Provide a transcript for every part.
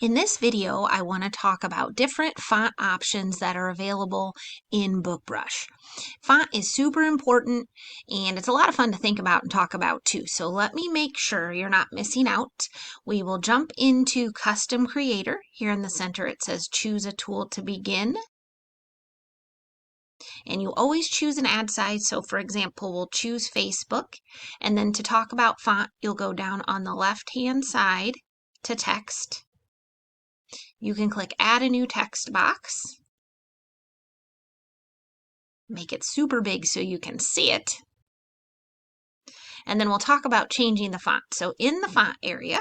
In this video, I want to talk about different font options that are available in BookBrush. Font is super important and it's a lot of fun to think about and talk about too. So let me make sure you're not missing out. We will jump into Custom Creator. Here in the center it says choose a tool to begin. And you always choose an ad size. So for example, we'll choose Facebook. And then to talk about font, you'll go down on the left-hand side to text. You can click add a new text box. Make it super big so you can see it. And then we'll talk about changing the font. So in the font area,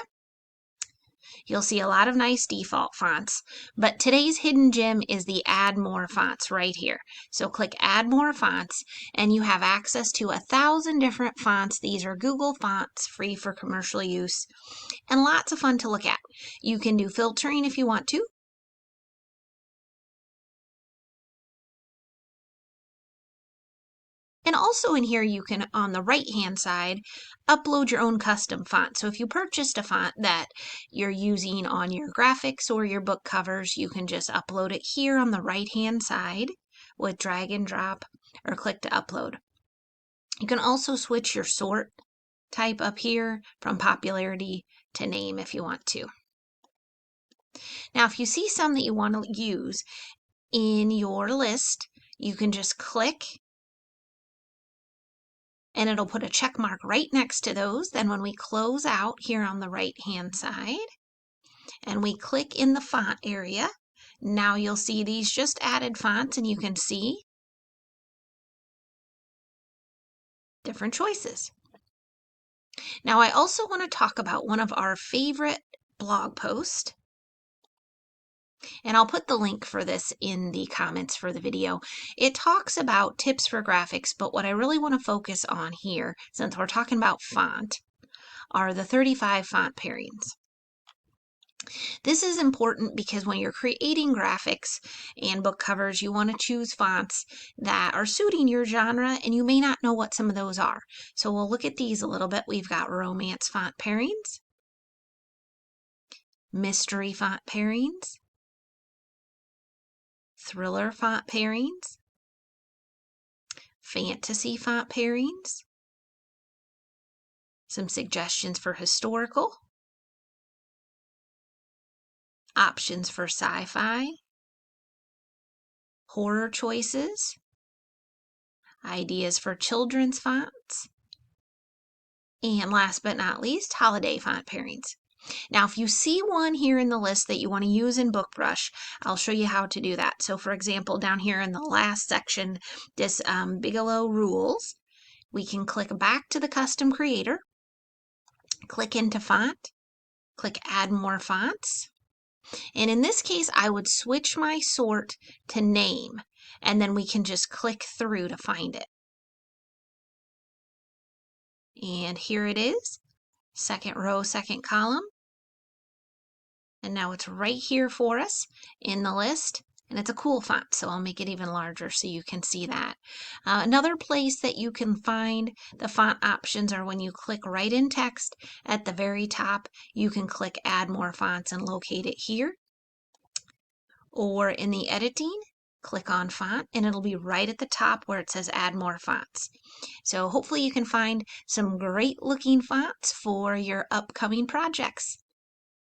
you'll see a lot of nice default fonts, but today's hidden gem is the add more fonts right here. So click add more fonts and you have access to 1,000 different fonts. These are Google fonts, free for commercial use, and lots of fun to look at. You can do filtering if you want to. And also in here, you can, on the right-hand side, upload your own custom font. So if you purchased a font that you're using on your graphics or your book covers, you can just upload it here on the right-hand side with drag and drop or click to upload. You can also switch your sort type up here from popularity to name if you want to. Now, if you see some that you want to use in your list, you can just click and it'll put a check mark right next to those. Then when we close out here on the right hand side and we click in the font area, now you'll see these just added fonts and you can see different choices. Now I also want to talk about one of our favorite blog posts, and I'll put the link for this in the comments for the video. It talks about tips for graphics, but what I really want to focus on here, since we're talking about font, are the 35 font pairings. This is important because when you're creating graphics and book covers, you want to choose fonts that are suiting your genre, and you may not know what some of those are. So we'll look at these a little bit. We've got romance font pairings, mystery font pairings, thriller font pairings, fantasy font pairings, some suggestions for historical, options for sci-fi, horror choices, ideas for children's fonts, and last but not least, holiday font pairings. Now, if you see one here in the list that you want to use in BookBrush, I'll show you how to do that. So for example, down here in the last section, this Bigelow Rules, we can click back to the Custom Creator, click into Font, click Add More Fonts. And in this case, I would switch my sort to Name, and then we can just click through to find it. And here it is, second row, second column. And now it's right here for us in the list. And it's a cool font, so I'll make it even larger so you can see that. Another place that you can find the font options are when you click right in text at the very top, you can click Add More Fonts and locate it here. Or in the editing, click on Font and it'll be right at the top where it says Add More Fonts. So hopefully you can find some great looking fonts for your upcoming projects.